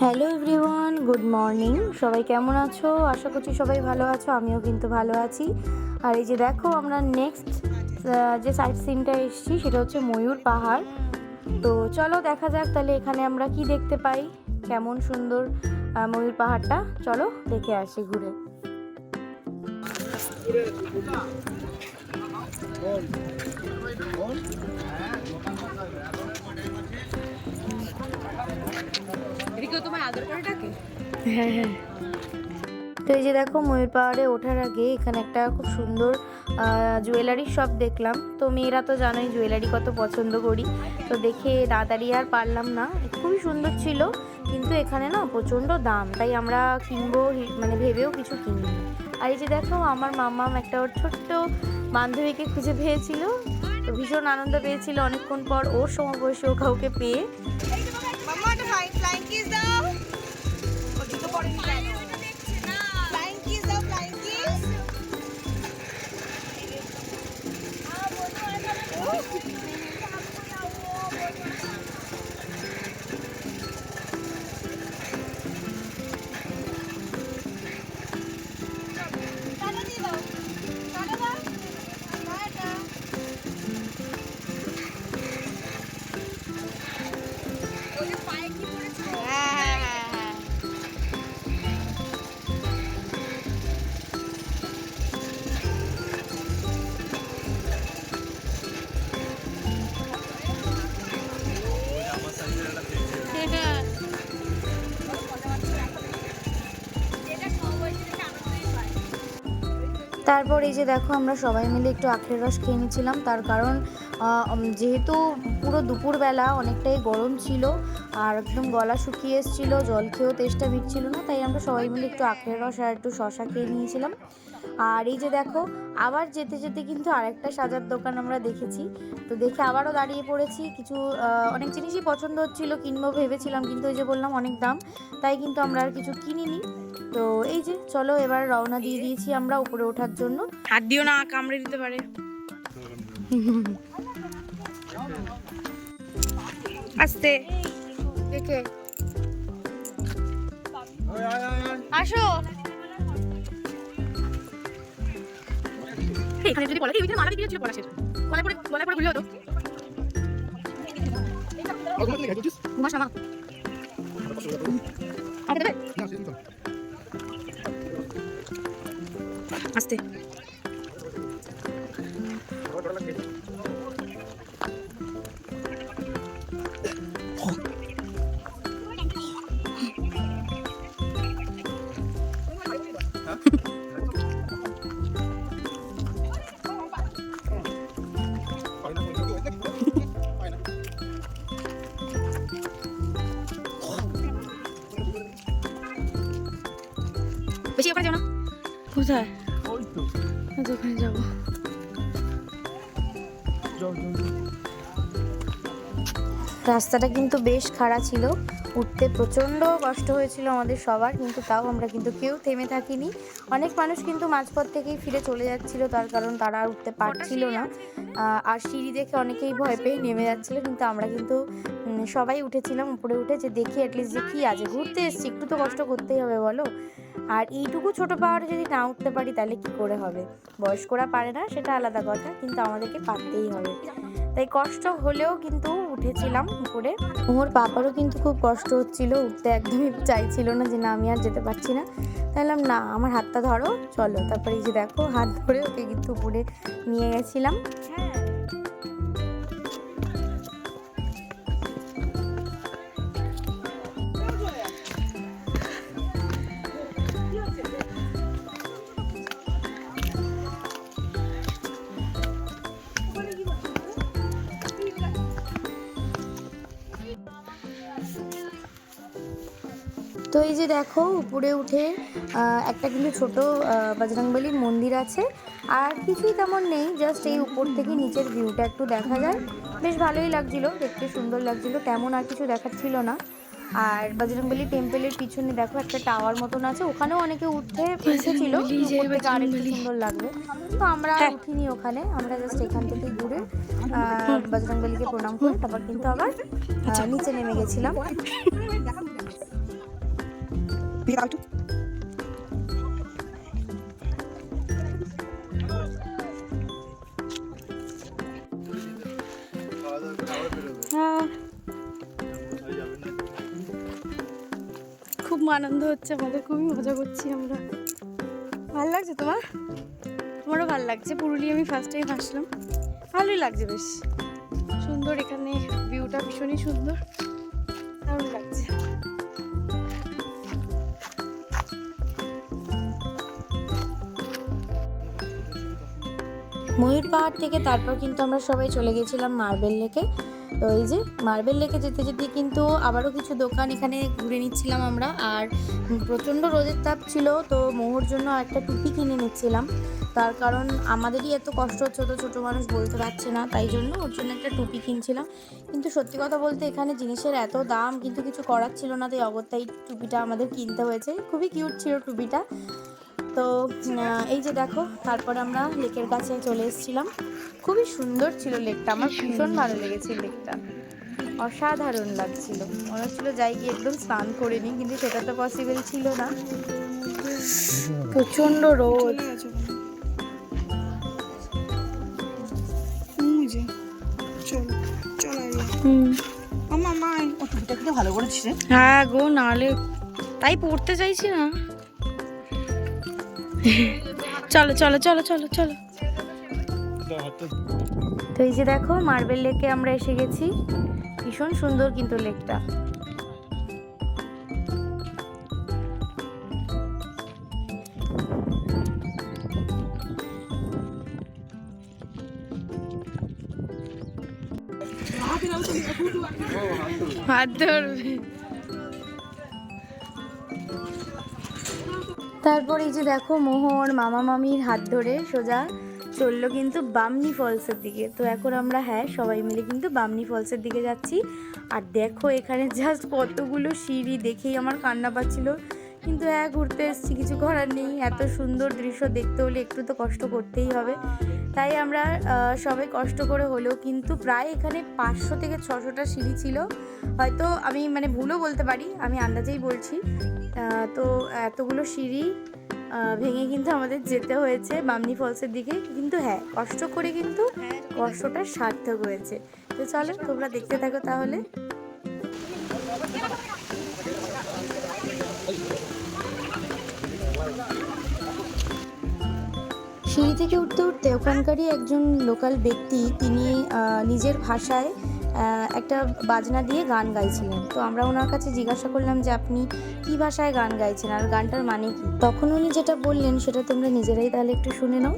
Hello everyone, good morning. সবাই কেমন আছো? আশা করছি সবাই ভালো আছো, আমিও কিন্তু ভালো আছি। আর এই যে দেখো, আমরা নেক্সট যে সাইট সিনটা এসেছি সেটা হচ্ছে ময়ূর পাহাড়। তো চলো দেখা যাক তাহলে এখানে আমরা কি দেখতে পাই, কেমন সুন্দর ময়ূর পাহাড়টা। চলো দেখে আসি ঘুরে। হ্যাঁ হ্যাঁ। তো এই যে দেখো, ময়ূর পাহাড়ে ওঠার আগে এখানে একটা খুব সুন্দর জুয়েলারির শপ দেখলাম। তো মেয়েরা তো জানোই জুয়েলারি কত পছন্দ করি, তো দেখে তাড়াতাড়ি আর পারলাম না। খুবই সুন্দর ছিল, কিন্তু এখানে না প্রচণ্ড দাম, তাই আমরা কিনবো মানে ভেবেও কিছু কিনি। আর এই যে দেখো, আমার মামাম একটা ওর ছোট্ট বান্ধবীকে খুঁজে পেয়েছিল, তো ভীষণ আনন্দ পেয়েছিল অনেকক্ষণ পর ওর সমবয়সী ও কাউকে পেয়ে। তারপর এই যে দেখো, আমরা সবাই মিলে একটু আখের রস খেয়ে নিচ্ছিলাম, তার কারণ যেহেতু পুরো দুপুরবেলা অনেকটাই গরম ছিল আর একদম গলা শুকিয়ে এসেছিলো, জল খেয়েও তেষ্টা মিটছিল না, তাই আমরা সবাই মিলে একটু আখের রস আর একটু শশা খেয়ে নিয়েছিলাম। আর এই যে দেখো, আবার যেতে যেতে কিন্তু আরেকটা সাজার দোকান আমরা দেখেছি, তো দেখে আবারও দাঁড়িয়ে পড়েছি। কিছু অনেক জিনিসই পছন্দ হচ্ছিলো, কিনবো ভেবেছিলাম, কিন্তু ওই যে বললাম অনেক দাম, তাই কিন্তু আমরা আর কিছু কিনিনি। তো এই যে চলো, এবার রওনা দিয়ে দিয়েছি আমরা উপরে ওঠার জন্য। হাত দিও না, কামড়ে দিতে পারে। আস্তে দেখে আসো। এখানে যদি বলে ওইখানে মালা দিয়ে ছিল পলাশের গলায় পরে ঘুরে হতো। ঘুমাস না আস্তে। বেশি ওখানে যাও না। কোথায়? ওখানে যাবো। রাস্তাটা কিন্তু বেশ খাড়া ছিল, উঠতে প্রচণ্ড কষ্ট হয়েছিল আমাদের সবার, কিন্তু তাও আমরা কিন্তু কেউ থেমে থাকিনি। অনেক মানুষ কিন্তু মাঝপথ থেকেই ফিরে চলে যাচ্ছিল, তার কারণ তারা আর উঠতে পারছিল না। আর সিঁড়ি দেখে অনেকেই ভয় পেয়ে নেমে যাচ্ছিলো, কিন্তু আমরা কিন্তু সবাই উঠেছিলাম উপরে উঠে, যে দেখি অ্যাটলিস্ট যে কী আছে, ঘুরতে এসেছি, একটু তো কষ্ট করতেই হবে বলো। আর এইটুকু ছোটো পাহাড়ে যদি না উঠতে পারি তাহলে কি করে হবে? বয়স্করা পারে না সেটা আলাদা কথা, কিন্তু আমাদেরকে পারতেই হবে। তাই কষ্ট হলেও কিন্তু উঠেছিলাম উপরে। ওর বাবারও কিন্তু খুব কষ্ট হচ্ছিল, উঠতে একদমই চাইছিল না, যে না আমি আর যেতে পারছি না। তাইলাম না, আমার হাতটা ধরো, চলো। তারপরে এই যে দেখো, হাত ধরে ওকে কিন্তু উপরে নিয়ে গেছিলাম। তো এই যে দেখো, উপরে উঠে একটা কিন্তু ছোট বজরংবলীর মন্দির আছে, আর কিছুই তেমন নেই, জাস্ট এই উপর থেকে নিচের ভিউটা একটু দেখা যায়, বেশ ভালোই লাগছিল, দেখতে সুন্দর লাগছিল, তেমন আর কিছু দেখার ছিল না। আর বজরংবলী টেম্পলের পিছনে দেখো একটা টাওয়ার মতন আছে, ওখানেও অনেকে উঠতে এসেছিল, আর একটু সুন্দর লাগবে, তো আমরা উঠিনি ওখানে, আমরা জাস্ট এখান থেকে ঘুরে বজরংবলীকে প্রণাম করে তারপর কিন্তু আবার নিচে নেমে গেছিলাম। খুব আনন্দ হচ্ছে আমাদের, খুবই মজা করছি আমরা। ভালো লাগছে তোমার? আমারও ভালো লাগছে। পুরুলিয়া আমি ফার্স্ট টাইম আসলাম, ভালোই লাগছে, বেশ সুন্দর। এখানে ভিউটা ভীষণই সুন্দর, দারুণ লাগছে। ময়ূর পাহাড় থেকে তারপর কিন্তু আমরা সবাই চলে গেছিলাম মার্বেল লেকে। তো এই যে মার্বেল লেকে যেতে যেতে কিন্তু আবারও কিছু দোকান এখানে ঘুরে নিচ্ছিলাম আমরা। আর প্রচণ্ড রোদের তাপ ছিল, তো মোহর জন্য একটা টুপি কিনে নিচ্ছিলাম। তার কারণ আমাদেরই এত কষ্ট হচ্ছে, তো ছোটো মানুষ বলতে পারছে না, তাই জন্য ওর জন্য একটা টুপি কিনছিলাম। কিন্তু সত্যি কথা বলতে এখানে জিনিসের এত দাম, কিন্তু কিছু করার ছিল না, তাই অগত্যাই টুপিটা আমাদের কিনতে হয়েছে। খুবই কিউট ছিল টুপিটা। তো এই যে দেখো, তারপর আমরা লেকের কাছে চলে এসেছিলাম। খুবই সুন্দর ছিল লেকটা, আমার ভীষণ ভালো লেগেছে লেকটা, অসাধারণ লাগছিল। মনে হচ্ছিল যাই গিয়ে একদম স্নান করে নিই, কিন্তু সেটা তো পসিবল ছিল না, প্রচণ্ড রোদ। ভালো করেছিস। হ্যাঁ গো, নাহলে তাই পড়তে চাইছি না। চলো চলো চলো চলো চলো। তো এই যে দেখো মার্বেল লেকে আমরা এসে গেছি, ভীষণ সুন্দর কিন্তু লেকটা। হাত ধরবে। তারপর এই যে দেখো মোহর মামা মামির হাত ধরে সোজা চললো কিন্তু বামনি ফলসের দিকে। তো এখন আমরা সবাই মিলে কিন্তু বামনি ফলসের দিকে যাচ্ছি। আর দেখো এখানে জাস্ট কতগুলো সিঁড়ি, দেখেই আমার কান্না পাচ্ছিল। কিন্তু ঘুরতে এসেছি, কিছু করার নেই। এত সুন্দর দৃশ্য দেখতে হলে একটু তো কষ্ট করতেই হবে। তাই আমরা সবাই কষ্ট করে হলেও কিন্তু প্রায় এখানে 500 থেকে 600টা সিঁড়ি ছিল। হয়তো আমি ভুলও বলতে পারি, আমি আন্দাজেই বলছি। তো এতগুলো সিঁড়ি ভেঙে কিন্তু আমাদের যেতে হয়েছে বামনি ফলসের দিকে। কিন্তু কষ্ট করে কিন্তু কষ্টটা সার্থক হয়েছে। তো চলো তোমরা দেখতে থাকো তাহলে। সিঁড়ি থেকে উঠতে উঠতে ওখানকারই একজন লোকাল ব্যক্তি, তিনি নিজের ভাষায় একটা বাজনা দিয়ে গান গাইছিলেন। তো আমরা ওনার কাছে জিজ্ঞাসা করলাম যে আপনি কী ভাষায় গান গাইছেন আর গানটার মানে কি। তখন উনি যেটা বললেন সেটা তোমরা নিজেরাই তাহলে একটু শুনে নাও।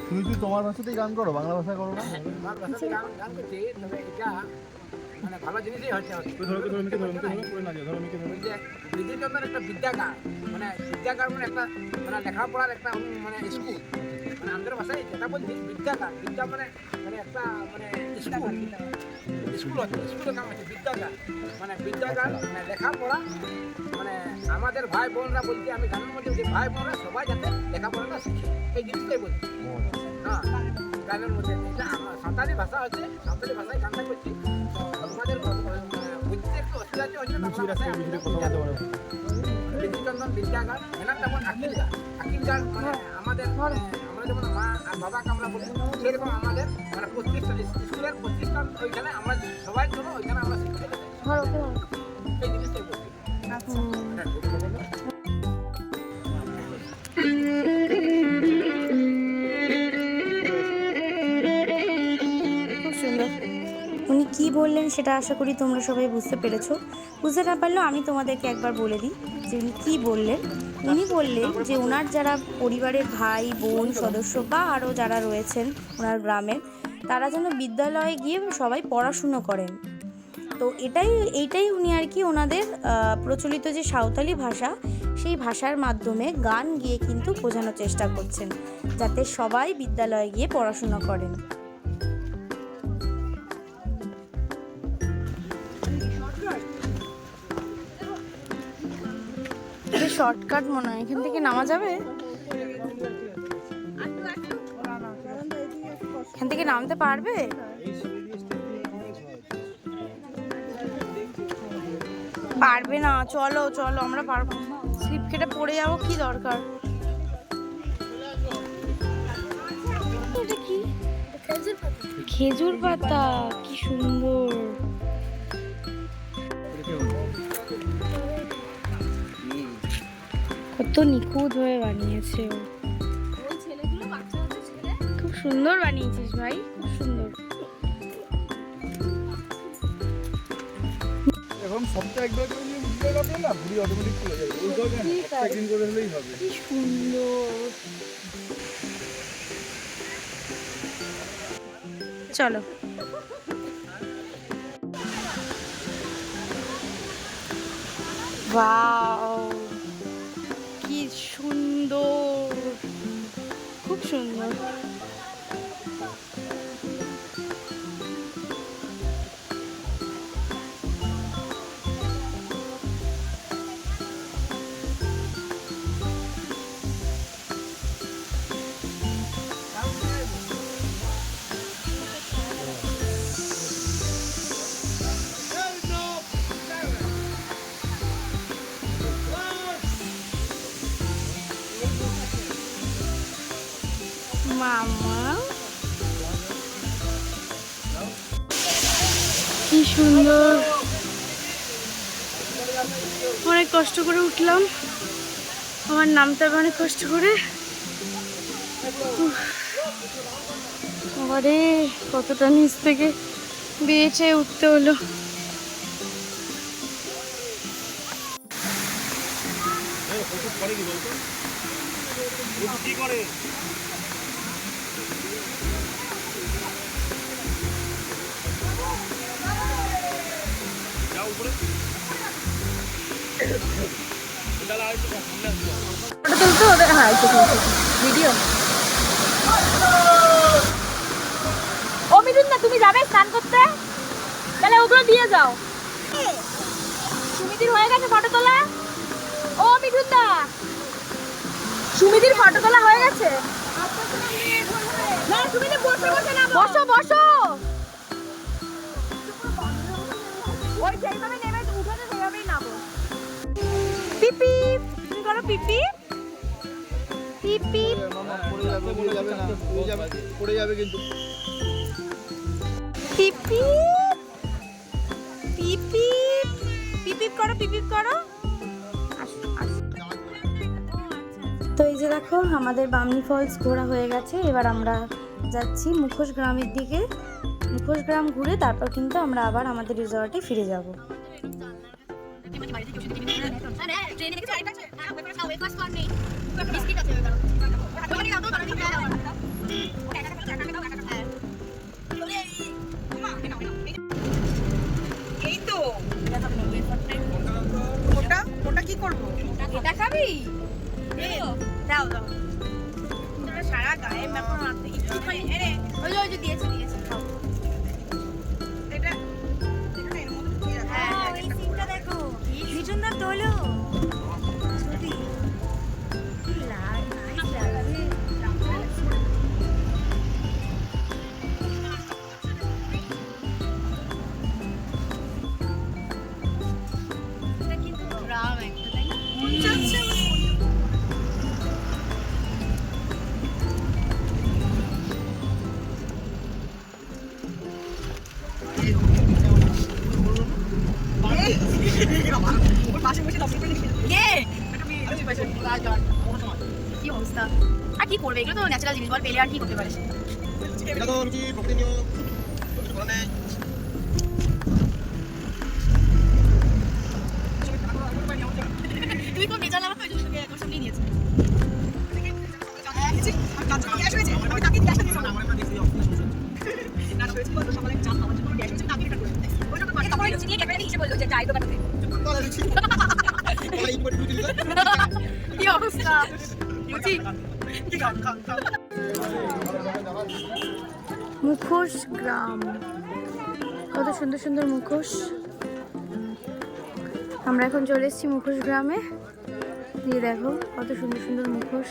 তুমি কি তোমার ভাষাতেই গান করো, বাংলা ভাষায় করো না? ভালো জিনিসই হচ্ছে একটা বিদ্যাগার, বিদ্যাগার একটা লেখাপড়ার একটা স্কুল। আমাদের ভাষায় যেটা বলছি বিদ্যাগার, বিদ্যা একটা স্কুল। স্কুল হচ্ছে, স্কুলের নাম হচ্ছে বিদ্যাগার। বিদ্যাগার লেখাপড়া, আমাদের ভাই বোনরা বলছি, আমি গানের মধ্যে বলছি ভাই বোনরা সবাই যাতে লেখাপড়াটা শিখে, এই জিনিসটাই বলছি। হ্যাঁ, গানের মধ্যে এটা আমার সাঁওতালি ভাষা হচ্ছে, সাঁওতালি ভাষায় গানটা করছি। আমাদের বুঝতে একটু অসুবিধা হচ্ছে না। বিদ্যুচন্দন বিদ্যাগার, এনার যেমন আকিলগার, আকিলগার আমাদের আমরা যেমন মা আর বাবাকে আমরা বলি, সেরকম আমাদের 25টা স্কুলের 25টা ওইখানে আমরা সবাই চলো ওইখানে আমরা শিখতে যাই। এই জিনিসটাই বলছি। উনি কী বললেন সেটা আশা করি তোমরা সবাই বুঝতে পেরেছো। বুঝতে না পারলেও আমি তোমাদেরকে একবার বলে দিই যে উনি কী বললেন। উনি বললেন যে ওনার যারা পরিবারের ভাই বোন সদস্য বা আরও যারা রয়েছেন ওনার গ্রামের, তারা যেন বিদ্যালয়ে গিয়ে সবাই পড়াশুনো করেন। তো এইটাই উনি আর কি ওনাদের প্রচলিত যে সাঁওতালি ভাষা, সেই ভাষার মাধ্যমে গান গিয়ে কিন্তু বোঝানোর চেষ্টা করছেন, যাতে সবাই বিদ্যালয়ে গিয়ে পড়াশুনো করেন। শর্টকাট মনে হয়, এখান থেকে নামা যাবে? এখান থেকে নামতে পারবে? পারবে না, চলো চলো, আমরা পারবো। স্লিপ কেটে পড়ে যাবো, কি দরকার? এটা কি? খেজুর পাতা, কি সুন্দর। কত নিখুঁত হয়ে বানিয়েছে ও। খুব সুন্দর বানিয়েছিস ভাই, খুব সুন্দর। এখন সপ্তাহে একবার করে নিয়ে বুঝতে পারবে না, ঘুরি অটোমেটিক চলে যাবে। ওই দরকার একদিন করে হলেই হবে। কি সুন্দর। চলো। ওয়াও, কি সুন্দর, খুব সুন্দর। মামা, কি সুন্দর। অনেক কষ্ট করে উঠলাম, আমার নামতে হবে অনেক কষ্ট করে। আরে কতটা নিচ থেকে বেঁচে উঠতে হলো। ফটো তুলতে ওদের, হ্যাঁ ভিডিও। ও মিঠুন না, তুমি যাবে স্নান করতে? তাহলে ওগুলো দিয়ে যাও। সুমিতির হয়ে গেছে ফটো তোলা? ও মিঠুন দা, সুমিতির ফটো তোলা হয়ে গেছে? না সুমিতি বসো বসো না, বসো বসো। ওই যেইভাবে নেমে উঠোতে সেইভাবেই নামো। পিপি, তুমি করো পিপি পিপি। পড়ে যাবে না, পড়ে যাবে কিন্তু। পিপি পিপি পিপি করো, পিপি করো। তো এই যে দেখো, আমাদের বামনি ফলস ঘোরা হয়ে গেছে। এবার আমরা যাচ্ছি মুখোশ গ্রামের দিকে। মুখোশ গ্রাম ঘুরে তারপর কিন্তু আমরা আবার আমাদের রিসর্টে ফিরে যাব। এই তো ওটা কি করবো? এটা খাবি? দাও দাও, সারা গায়ে ব্যাপার মারতে একটুখানি। ওই যে দিয়েছি দিয়েছি, খাও। এটা এর মধ্যে দিয়ে রাখো। হ্যাঁ এই সিনটা দেখো, ভীষণ তোলো ছবি। কি নাইস লাগছে। এটা কিন্তু গ্রাম একটা, তাই না? আচ্ছা কি অবস্থা? আর কি করবে, এগুলো তো ন্যাচারাল জিনিস, বল পেলে আর কি করতে পারে? এটা তো কি প্রকৃতি নিয়ম, কিছু করার নেই। তুই তো বেজাল, আমার তো ওই জন্য তোর সামনেই নিয়েছে। কি অবস্থা? মুখোশ গ্রাম, কত সুন্দর সুন্দর মুখোশ। আমরা এখন চলে এসেছি মুখোশ গ্রামে। দিয়ে দেখো কত সুন্দর সুন্দর মুখোশ।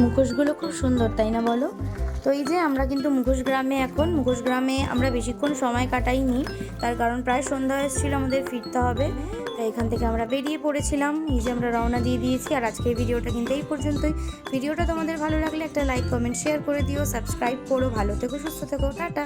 মুখোশগুলো খুব সুন্দর, তাই না বলো? তো এই যে আমরা কিন্তু মুখোশ গ্রামে আমরা বেশিক্ষণ সময় কাটাইনি, তার কারণ প্রায় সন্ধ্যা এসেছিল, আমাদের ফিরতে হবে। তাই এখান থেকে আমরা বেরিয়ে পড়েছিলাম, এই যে আমরা রওনা দিয়ে দিয়েছি। আর আজকের ভিডিওটা কিন্তু এই পর্যন্তই। ভিডিওটা তোমাদের ভালো লাগলে একটা লাইক, কমেন্ট, শেয়ার করে দিও, সাবস্ক্রাইব করো। ভালো থেকো, সুস্থ থেকো, টাটা।